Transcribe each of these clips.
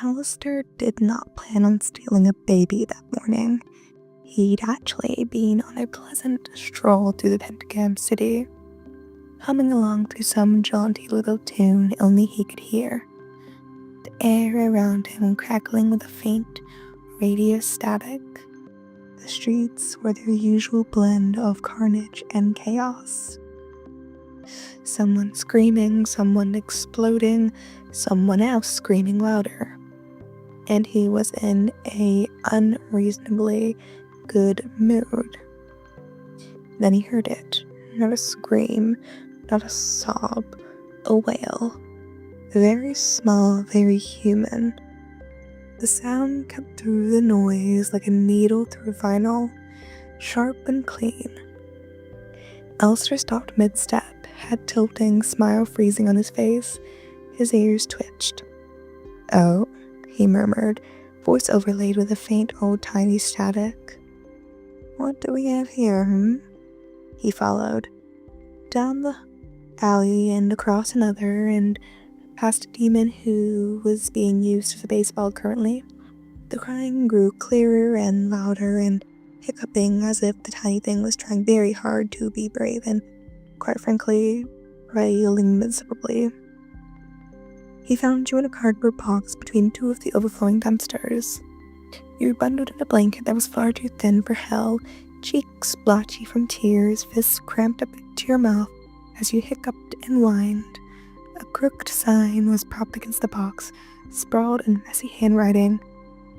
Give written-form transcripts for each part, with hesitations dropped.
Alistair did not plan on stealing a baby that morning. He'd actually been on a pleasant stroll through the Pentagram city, humming along to some jaunty little tune only he could hear, the air around him crackling with a faint radio static. The streets were their usual blend of carnage and chaos. Someone screaming, someone exploding, someone else screaming louder. And he was in a unreasonably good mood. Then he heard it. Not a scream, not a sob, a wail. Very small, very human. The sound cut through the noise like a needle through vinyl, sharp and clean. Alistair stopped mid-step, head tilting, smile freezing on his face. His ears twitched. "Oh," he murmured, voice overlaid with a faint old-timey static. "What do we have here, He followed. Down the alley and across another, and past a demon who was being used as a baseball currently. The crying grew clearer and louder and hiccuping as if the tiny thing was trying very hard to be brave and, quite frankly, railing miserably. He found you in a cardboard box between two of the overflowing dumpsters. You were bundled in a blanket that was far too thin for hell, cheeks blotchy from tears, fists cramped up to your mouth as you hiccuped and whined. A crooked sign was propped against the box, sprawled in messy handwriting.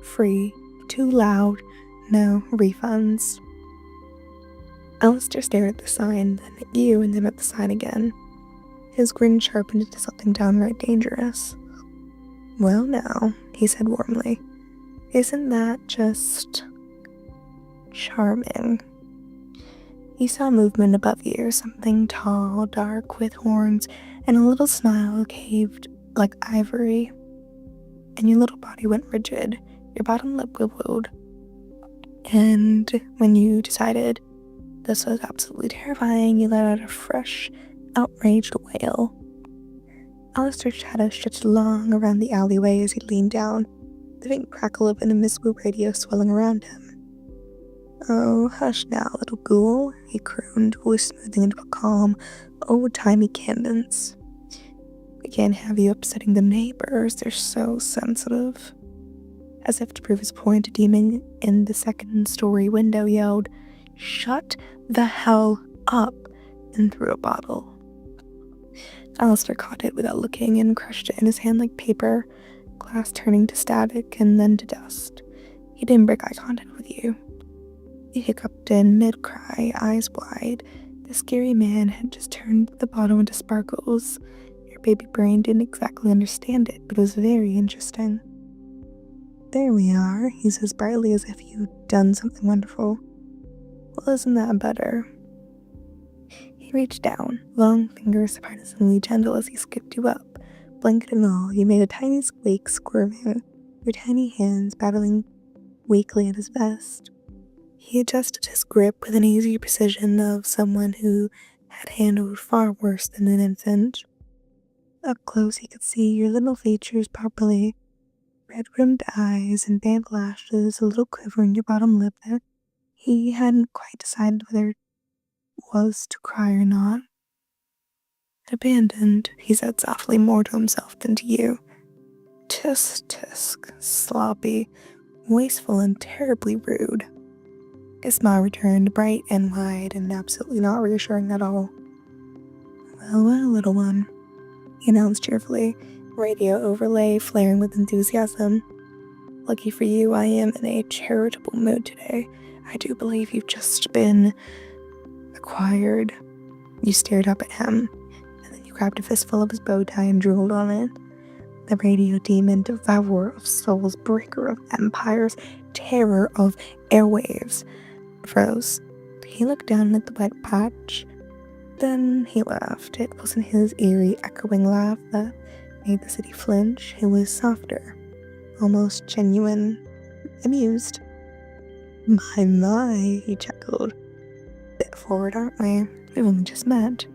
Free, too loud, no refunds. Alistair stared at the sign, then at you, and then at the sign again. His grin sharpened into something downright dangerous. "Well now," he said warmly, "isn't that just charming?" You saw movement above you, something tall, dark, with horns, and a little smile caved like ivory. And your little body went rigid, your bottom lip wiggled. And when you decided this was absolutely terrifying, you let out a fresh, outraged wail. Alistair's shadow stretched long around the alleyway as he leaned down, the faint crackle of an invisible radio swelling around him. "Oh, hush now, little ghoul," he crooned, voice smoothing into a calm, old-timey cadence. "We can't have you upsetting the neighbors, they're so sensitive." As if to prove his point, a demon in the second-story window yelled, "Shut the hell up," and threw a bottle. Alistair caught it without looking and crushed it in his hand like paper, glass turning to static and then to dust. He didn't break eye contact with you. He hiccuped in mid-cry, eyes wide. The scary man had just turned the bottle into sparkles. Your baby brain didn't exactly understand it, but it was very interesting. "There we are," he says brightly as if you'd done something wonderful. "Well, isn't that better?" He reached down, long fingers surprisingly gentle as he scooped you up. Blanket and all, you made a tiny squeak, squirming, your tiny hands battling weakly at his vest. He adjusted his grip with an easy precision of someone who had handled far worse than an infant. Up close he could see your little features properly, red-rimmed eyes and band lashes, a little quiver in your bottom lip that he hadn't quite decided whether it was to cry or not. "Abandoned," he said softly, more to himself than to you. "Tisk, tisk, sloppy, wasteful, and terribly rude." His smile returned, bright and wide, and absolutely not reassuring at all. "Well, well, little one," he announced cheerfully, radio overlay flaring with enthusiasm. "Lucky for you, I am in a charitable mood today. I do believe you've just been acquired." You stared up at him, and then you grabbed a fistful of his bow tie and drooled on it. The radio demon, devourer of souls, breaker of empires, terror of airwaves, froze. He looked down at the wet patch. Then he laughed. It wasn't his eerie, echoing laugh that made the city flinch. It was softer, almost genuine, amused. My, he chuckled. "Bit forward, aren't we? We've only just met."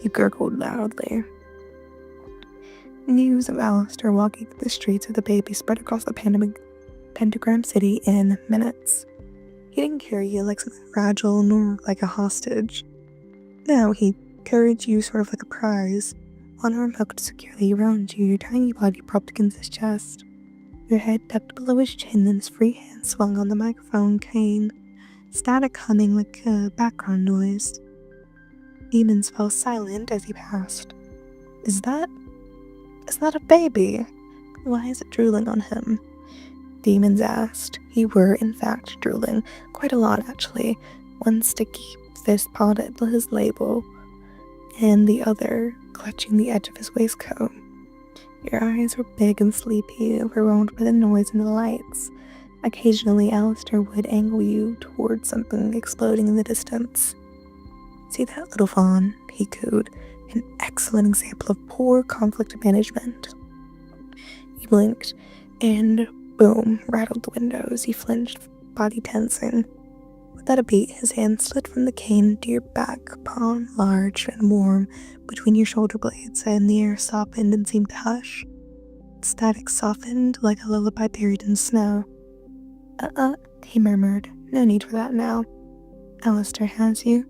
You gurgled loudly. News of Alastor walking through the streets with a baby spread across the pentagram city in minutes. He didn't carry you like something fragile nor like a hostage. No, he carried you sort of like a prize, one arm hooked securely around you, your tiny body propped against his chest, your head tucked below his chin and his free hand swung on the microphone cane, static humming like a background noise. Demons fell silent as he passed. Is that a baby? Why is it drooling on him? Demons asked. You were, in fact, drooling. Quite a lot, actually. One sticky fist pawed at his label, and the other clutching the edge of his waistcoat. Your eyes were big and sleepy, overwhelmed by the noise and the lights. Occasionally, Alastor would angle you towards something exploding in the distance. See that little fawn? He cooed. An excellent example of poor conflict management. He blinked, and boom, rattled the windows. He flinched, body tensing. Without a beat, his hand slid from the cane to your back, palm large and warm between your shoulder blades, and the air softened and seemed to hush. Static softened like a lullaby buried in snow. He murmured. No need for that now. Alastor has you.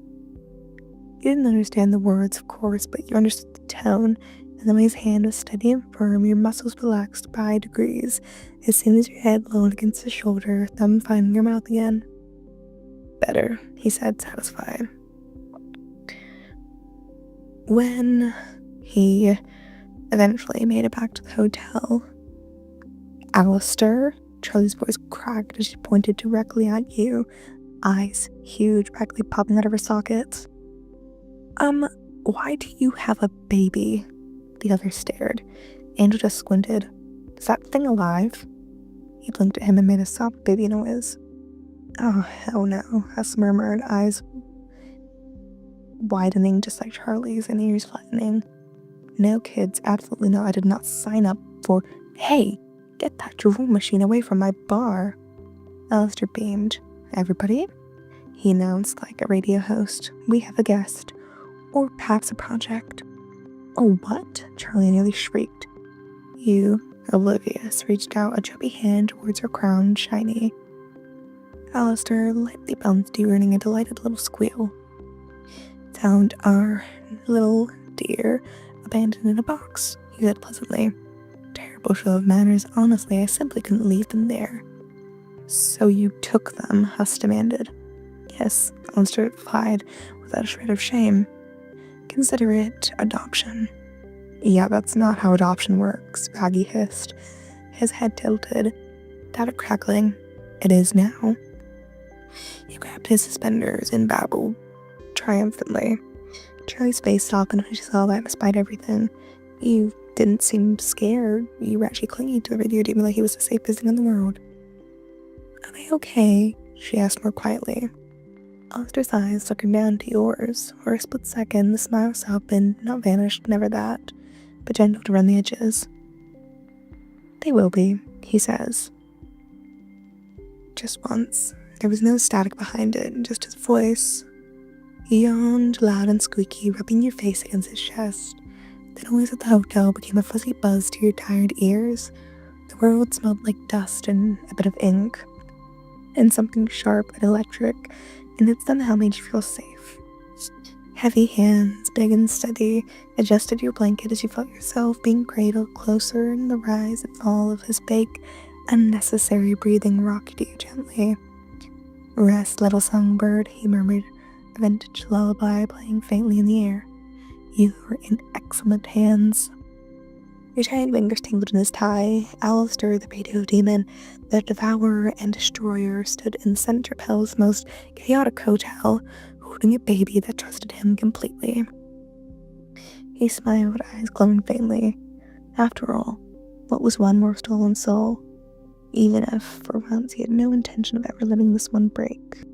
You didn't understand the words, of course, but you understood the tone, and the way his hand was steady and firm, your muscles relaxed by degrees, as soon as your head lowered against his shoulder, thumb finding your mouth again. Better, he said, satisfied. When he eventually made it back to the hotel, Alastor, Charlie's voice cracked as she pointed directly at you, eyes huge, practically popping out of her sockets. Why do you have a baby? The other stared. Angel just squinted. Is that thing alive? He blinked at him and made a soft baby noise. Oh, hell no, Hess murmured, eyes widening just like Charlie's and ears flattening. No, kids, absolutely no, I did not sign up for— Hey, get that drool machine away from my bar. Alastor beamed. Everybody? He announced like a radio host. We have a guest. Or perhaps a project. Oh, what? Charlie nearly shrieked. You, oblivious, reached out a chubby hand towards her crown, shiny. Alastor lightly bounced you, earning a delighted little squeal. Found our little dear abandoned in a box, he said pleasantly. Terrible show of manners, honestly, I simply couldn't leave them there. So you took them, Huss demanded. Yes, Alastor replied without a shred of shame. Consider it adoption. Yeah, that's not how adoption works, Baggy hissed, his head tilted, without crackling. It is now. He grabbed his suspenders and babbled triumphantly. Charlie's face softened when she saw that despite everything. You didn't seem scared. You were actually clinging to the radio demon like he was the safest thing in the world. Are they okay? She asked more quietly. Alastor's eyes looking down to yours. For a split second, the smile softened, not vanished, never that, but gentle to run the edges. They will be, he says. Just once. There was no static behind it, just his voice. He yawned, loud and squeaky, rubbing your face against his chest. The noise at the hotel became a fuzzy buzz to your tired ears. The world smelled like dust and a bit of ink, and something sharp and electric, and it somehow made you feel safe. Heavy hands, big and steady, adjusted your blanket as you felt yourself being cradled closer, and the rise and fall of his fake, unnecessary breathing rocked you gently. Rest, little songbird, he murmured, a vintage lullaby playing faintly in the air. You were in excellent hands. Your giant fingers tangled in his tie. Alastor, the radio demon, the devourer and destroyer, stood in Centerpel's most chaotic hotel, holding a baby that trusted him completely. He smiled, eyes glowing faintly. After all, what was one more stolen soul? Even if, for once, he had no intention of ever letting this one break.